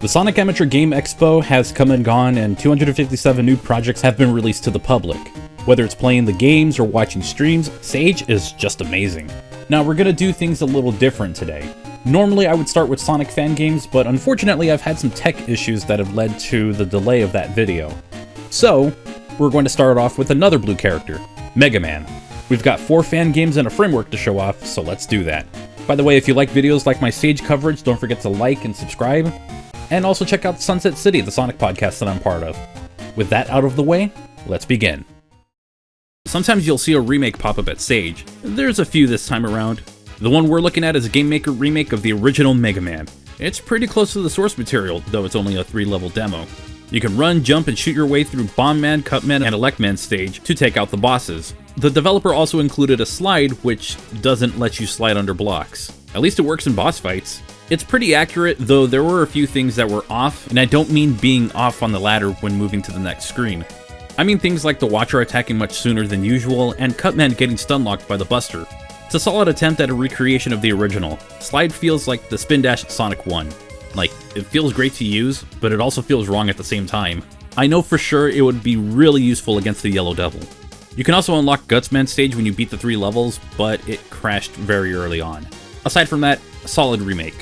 The Sonic Amateur Game Expo has come and gone, and 257 new projects have been released to the public. Whether it's playing the games or watching streams, Sage is just amazing. Now we're gonna do things a little different today. Normally I would start with Sonic Fangames, but unfortunately I've had some tech issues that have led to the delay of that video. So, we're going to start off with another blue character, Mega Man. We've got 4 fan games and a framework to show off, so let's do that. By the way, if you like videos like my Sage coverage, don't forget to like and subscribe. And also check out Sunset City, the Sonic podcast that I'm part of. With that out of the way, let's begin. Sometimes you'll see a remake pop up at Sage. There's a few this time around. The one we're looking at is a Game Maker remake of the original Mega Man. It's pretty close to the source material, though it's only a 3-level demo. You can run, jump, and shoot your way through Bomb Man, Cut Man, and Elect Man stage to take out the bosses. The developer also included a slide, which doesn't let you slide under blocks. At least it works in boss fights. It's pretty accurate, though there were a few things that were off, and I don't mean being off on the ladder when moving to the next screen. I mean things like the Watcher attacking much sooner than usual, and Cutman getting stun-locked by the Buster. It's a solid attempt at a recreation of the original. Slide feels like the spin dash in Sonic 1. Like, it feels great to use, but it also feels wrong at the same time. I know for sure it would be really useful against the Yellow Devil. You can also unlock Gutsman stage when you beat the 3 levels, but it crashed very early on. Aside from that, a solid remake.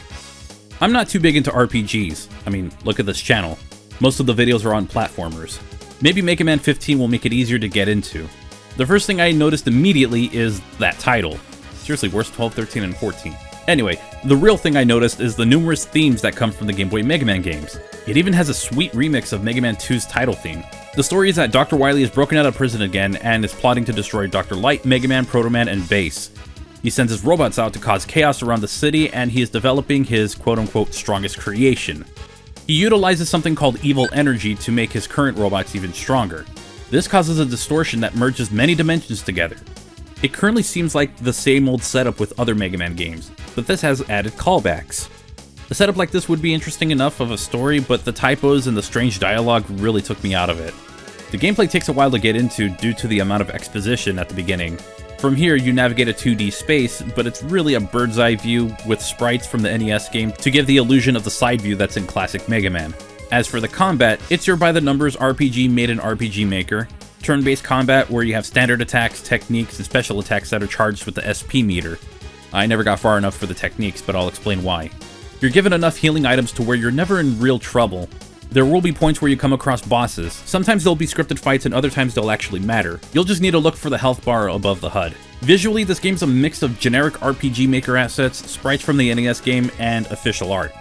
I'm not too big into RPGs. I mean, look at this channel. Most of the videos are on platformers. Maybe Mega Man 15 will make it easier to get into. The first thing I noticed immediately is that title. Seriously, where's 12, 13, and 14? Anyway, the real thing I noticed is the numerous themes that come from the Game Boy Mega Man games. It even has a sweet remix of Mega Man 2's title theme. The story is that Dr. Wily is broken out of prison again and is plotting to destroy Dr. Light, Mega Man, Proto Man, and Bass. He sends his robots out to cause chaos around the city, and he is developing his quote-unquote strongest creation. He utilizes something called evil energy to make his current robots even stronger. This causes a distortion that merges many dimensions together. It currently seems like the same old setup with other Mega Man games, but this has added callbacks. A setup like this would be interesting enough of a story, but the typos and the strange dialogue really took me out of it. The gameplay takes a while to get into due to the amount of exposition at the beginning. From here, you navigate a 2D space, but it's really a bird's eye view with sprites from the NES game to give the illusion of the side view that's in classic Mega Man. As for the combat, it's your by-the-numbers RPG made in RPG Maker. Turn-based combat where you have standard attacks, techniques, and special attacks that are charged with the SP meter. I never got far enough for the techniques, but I'll explain why. You're given enough healing items to where you're never in real trouble. There will be points where you come across bosses. Sometimes they'll be scripted fights and other times they'll actually matter. You'll just need to look for the health bar above the HUD. Visually, this game's a mix of generic RPG Maker assets, sprites from the NES game, and official art.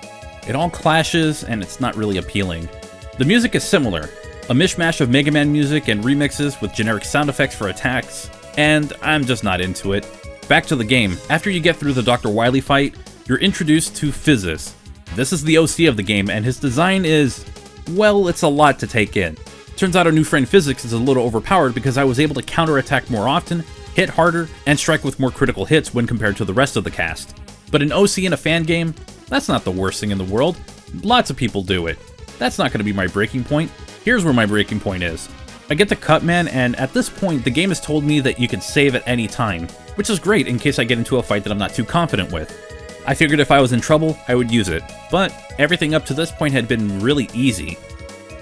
It all clashes, and it's not really appealing. The music is similar. A mishmash of Mega Man music and remixes with generic sound effects for attacks, and I'm just not into it. Back to the game. After you get through the Dr. Wily fight, you're introduced to Physis. This is the OC of the game, and his design is, well, it's a lot to take in. Turns out our new friend Physics is a little overpowered because I was able to counterattack more often, hit harder, and strike with more critical hits when compared to the rest of the cast. But an OC in a fan game? That's not the worst thing in the world. Lots of people do it. That's not going to be my breaking point. Here's where my breaking point is. I get to Cutman, and at this point, the game has told me that you can save at any time, which is great in case I get into a fight that I'm not too confident with. I figured if I was in trouble, I would use it, but everything up to this point had been really easy.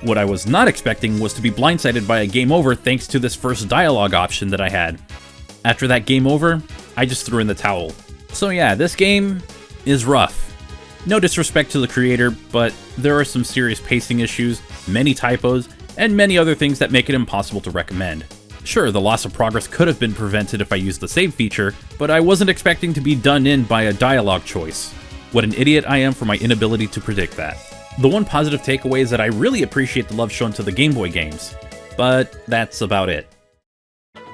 What I was not expecting was to be blindsided by a game over thanks to this first dialogue option that I had. After that game over, I just threw in the towel. So yeah, this game is rough. No disrespect to the creator, but there are some serious pacing issues, many typos, and many other things that make it impossible to recommend. Sure, the loss of progress could have been prevented if I used the save feature, but I wasn't expecting to be done in by a dialogue choice. What an idiot I am for my inability to predict that. The one positive takeaway is that I really appreciate the love shown to the Game Boy games, but that's about it.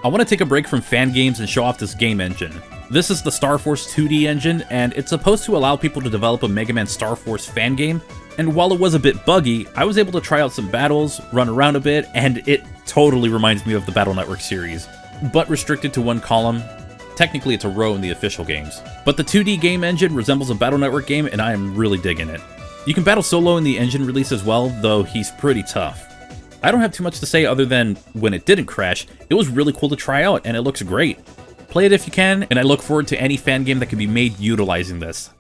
I want to take a break from fan games and show off this game engine. This is the Star Force 2D engine, and it's supposed to allow people to develop a Mega Man Star Force fan game, and while it was a bit buggy, I was able to try out some battles, run around a bit, and it totally reminds me of the Battle Network series, but restricted to one column. Technically it's a row in the official games. But the 2D game engine resembles a Battle Network game, and I am really digging it. You can battle solo in the engine release as well, though he's pretty tough. I don't have too much to say other than, when it didn't crash, it was really cool to try out, and it looks great. Play it if you can, and I look forward to any fan game that can be made utilizing this.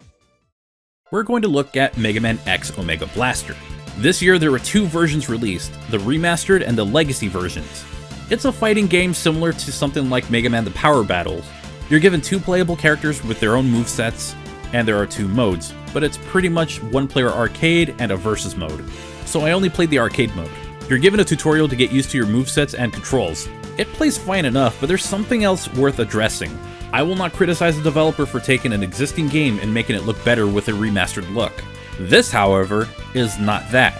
we're going to look at Mega Man X Omega Blaster. This year there were two versions released, the remastered and the legacy versions. It's a fighting game similar to something like Mega Man The Power Battles. You're given two playable characters with their own movesets, and there are two modes, but it's pretty much one-player arcade and a versus mode. So I only played the arcade mode. You're given a tutorial to get used to your movesets and controls. It plays fine enough, but there's something else worth addressing. I will not criticize the developer for taking an existing game and making it look better with a remastered look. This, however, is not that.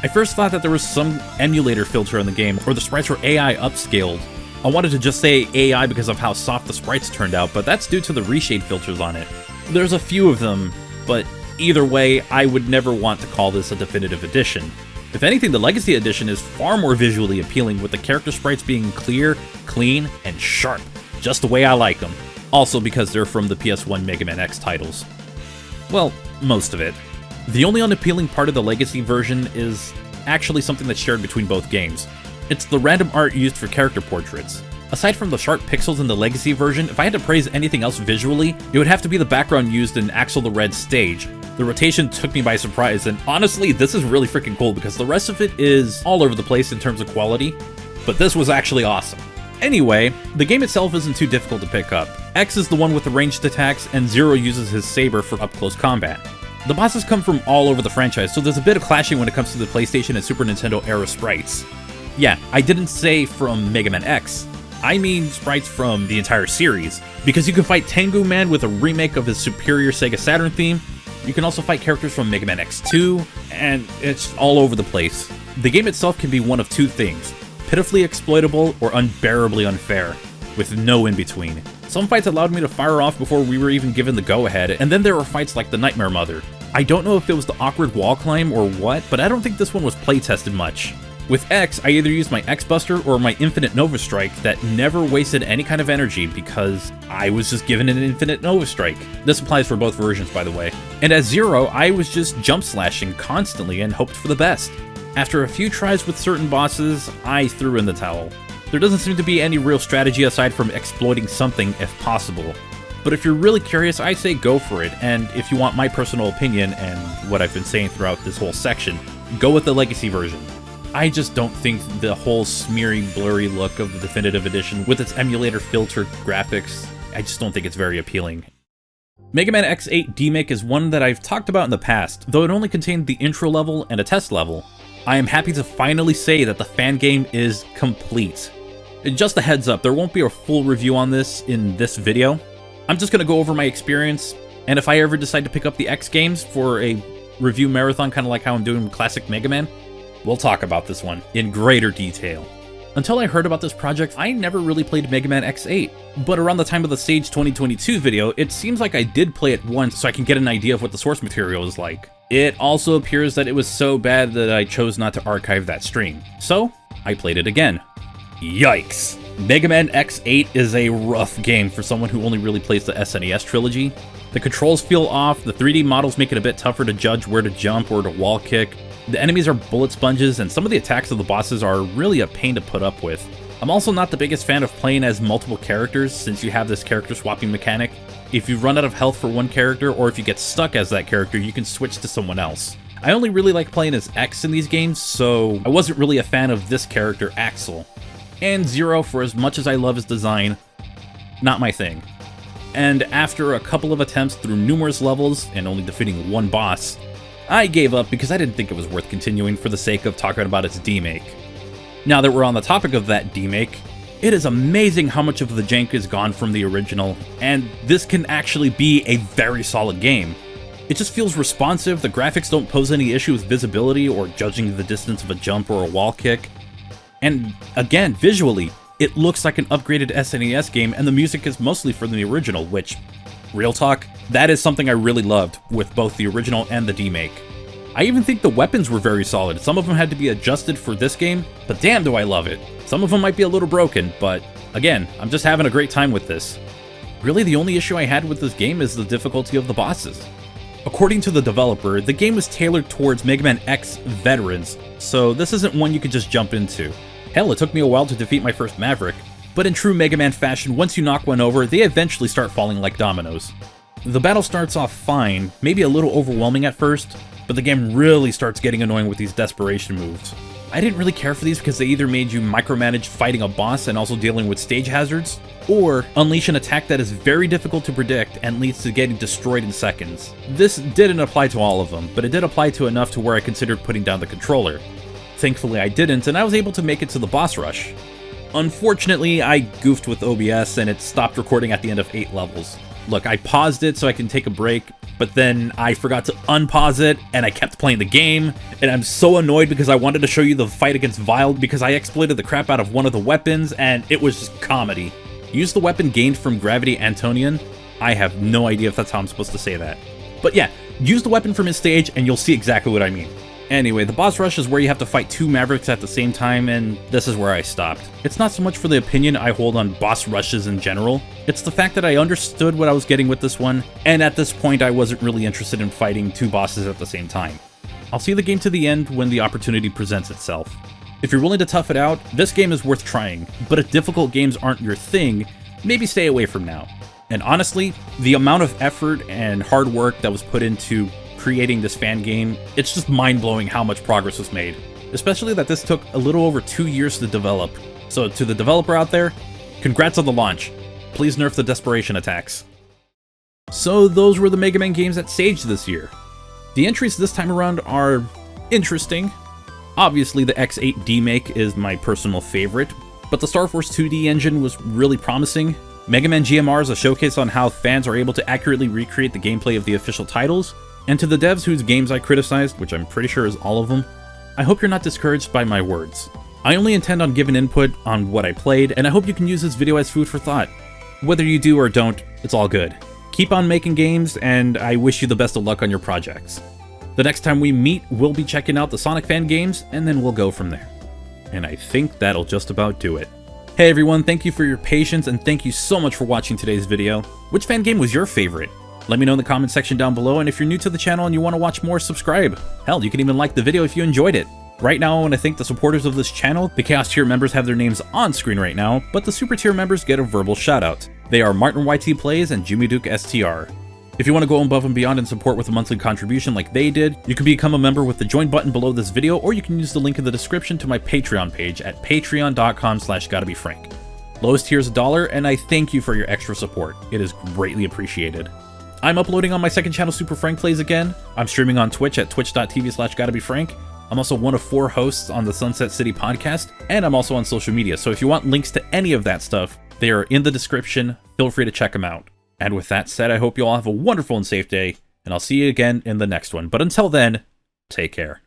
I first thought that there was some emulator filter in the game, or the sprites were AI upscaled. I wanted to just say AI because of how soft the sprites turned out, but that's due to the reshade filters on it. There's a few of them, but either way, I would never want to call this a definitive edition. If anything, the Legacy Edition is far more visually appealing, with the character sprites being clear, clean, and sharp, just the way I like them. Also because they're from the PS1 Mega Man X titles. Well, most of it. The only unappealing part of the Legacy version is actually something that's shared between both games. It's the random art used for character portraits. Aside from the sharp pixels in the Legacy version, if I had to praise anything else visually, it would have to be the background used in Axel the Red's stage. The rotation took me by surprise, and honestly, this is really freaking cool because the rest of it is all over the place in terms of quality, but this was actually awesome. Anyway, the game itself isn't too difficult to pick up. X is the one with the ranged attacks, and Zero uses his saber for up-close combat. The bosses come from all over the franchise, so there's a bit of clashing when it comes to the PlayStation and Super Nintendo era sprites. Yeah, I didn't say from Mega Man X. I mean sprites from the entire series, because you can fight Tengu Man with a remake of his superior Sega Saturn theme. You can also fight characters from Mega Man X2, and it's all over the place. The game itself can be one of two things: pitifully exploitable or unbearably unfair, with no in-between. Some fights allowed me to fire off before we were even given the go-ahead, and then there were fights like the Nightmare Mother. I don't know if it was the awkward wall climb or what, but I don't think this one was play-tested much. With X, I either used my X-Buster or my Infinite Nova Strike that never wasted any kind of energy because I was just given an Infinite Nova Strike. This applies for both versions, by the way. And as Zero, I was just jump slashing constantly and hoped for the best. After a few tries with certain bosses, I threw in the towel. There doesn't seem to be any real strategy aside from exploiting something if possible. But if you're really curious, I say go for it, and if you want my personal opinion and what I've been saying throughout this whole section, go with the Legacy version. I just don't think the whole smeary, blurry look of the definitive edition with its emulator filter graphics, I just don't think it's very appealing. Mega Man X8 Demake is one that I've talked about in the past, though it only contained the intro level and a test level. I am happy to finally say that the fan game is complete. Just a heads up, there won't be a full review on this in this video. I'm just going to go over my experience, and if I ever decide to pick up the X games for a review marathon, kind of like how I'm doing with classic Mega Man, we'll talk about this one in greater detail. Until I heard about this project, I never really played Mega Man X8, but around the time of the Sage 2022 video, it seems like I did play it once so I can get an idea of what the source material is like. It also appears that it was so bad that I chose not to archive that stream, so I played it again. Yikes! Mega Man X8 is a rough game for someone who only really plays the SNES trilogy. The controls feel off, the 3D models make it a bit tougher to judge where to jump or to wall kick. The enemies are bullet sponges, and some of the attacks of the bosses are really a pain to put up with. I'm also not the biggest fan of playing as multiple characters, since you have this character swapping mechanic. If you run out of health for one character, or if you get stuck as that character, you can switch to someone else. I only really like playing as X in these games, so I wasn't really a fan of this character, Axel. And Zero, for as much as I love his design, not my thing. And after a couple of attempts through numerous levels, and only defeating one boss, I gave up because I didn't think it was worth continuing for the sake of talking about its demake. Now that we're on the topic of that demake, it is amazing how much of the jank is gone from the original, and this can actually be a very solid game. It just feels responsive, the graphics don't pose any issue with visibility or judging the distance of a jump or a wall kick. And again, visually, it looks like an upgraded SNES game, and the music is mostly from the original, which, real talk, that is something I really loved with both the original and the demake. I even think the weapons were very solid. Some of them had to be adjusted for this game, but damn do I love it. Some of them might be a little broken, but again, I'm just having a great time with this. Really, the only issue I had with this game is the difficulty of the bosses. According to the developer, the game was tailored towards Mega Man X veterans, so this isn't one you could just jump into. Hell, it took me a while to defeat my first Maverick, but in true Mega Man fashion, once you knock one over, they eventually start falling like dominoes. The battle starts off fine, maybe a little overwhelming at first, but the game really starts getting annoying with these desperation moves. I didn't really care for these because they either made you micromanage fighting a boss and also dealing with stage hazards, or unleash an attack that is very difficult to predict and leads to getting destroyed in seconds. This didn't apply to all of them, but it did apply to enough to where I considered putting down the controller. Thankfully I didn't, and I was able to make it to the boss rush. Unfortunately, I goofed with OBS and it stopped recording at the end of 8 levels. Look, I paused it so I can take a break, but then I forgot to unpause it, and I kept playing the game, and I'm so annoyed because I wanted to show you the fight against Vile because I exploited the crap out of one of the weapons, and it was just comedy. Use the weapon gained from Gravity Antonian. I have no idea if that's how I'm supposed to say that. But yeah, use the weapon from his stage, and you'll see exactly what I mean. Anyway, the boss rush is where you have to fight 2 Mavericks at the same time, and this is where I stopped. It's not so much for the opinion I hold on boss rushes in general, it's the fact that I understood what I was getting with this one, and at this point I wasn't really interested in fighting 2 bosses at the same time. I'll see the game to the end when the opportunity presents itself. If you're willing to tough it out, this game is worth trying, but if difficult games aren't your thing, maybe stay away from now. And honestly, the amount of effort and hard work that was put into creating this fan game, it's just mind-blowing how much progress was made. Especially that this took a little over 2 years to develop. So to the developer out there, congrats on the launch. Please nerf the desperation attacks. So those were the Mega Man games at Sage this year. The entries this time around are interesting. Obviously the X8 Demake is my personal favorite, but the Star Force 2D engine was really promising. Mega Man GMR is a showcase on how fans are able to accurately recreate the gameplay of the official titles. And to the devs whose games I criticized, which I'm pretty sure is all of them, I hope you're not discouraged by my words. I only intend on giving input on what I played, and I hope you can use this video as food for thought. Whether you do or don't, it's all good. Keep on making games, and I wish you the best of luck on your projects. The next time we meet, we'll be checking out the Sonic Fangames, and then we'll go from there. And I think that'll just about do it. Hey everyone, thank you for your patience, and thank you so much for watching today's video. Which fan game was your favorite? Let me know in the comment section down below, and if you're new to the channel and you want to watch more, subscribe. Hell, you can even like the video if you enjoyed it. Right now, I want to thank the supporters of this channel. The Chaos Tier members have their names on screen right now, but the Super Tier members get a verbal shoutout. They are Martin YT Plays and Jimmy Duke STR. If you want to go above and beyond and support with a monthly contribution like they did, you can become a member with the join button below this video, or you can use the link in the description to my Patreon page at patreon.com/GottaBeFrank. Lowest tier is $1, and I thank you for your extra support. It is greatly appreciated. I'm uploading on my second channel, Super Frank Plays again. I'm streaming on Twitch at twitch.tv/GottaBeFrank. I'm also one of 4 hosts on the Sunset City podcast, and I'm also on social media. So if you want links to any of that stuff, they are in the description. Feel free to check them out. And with that said, I hope you all have a wonderful and safe day, and I'll see you again in the next one. But until then, take care.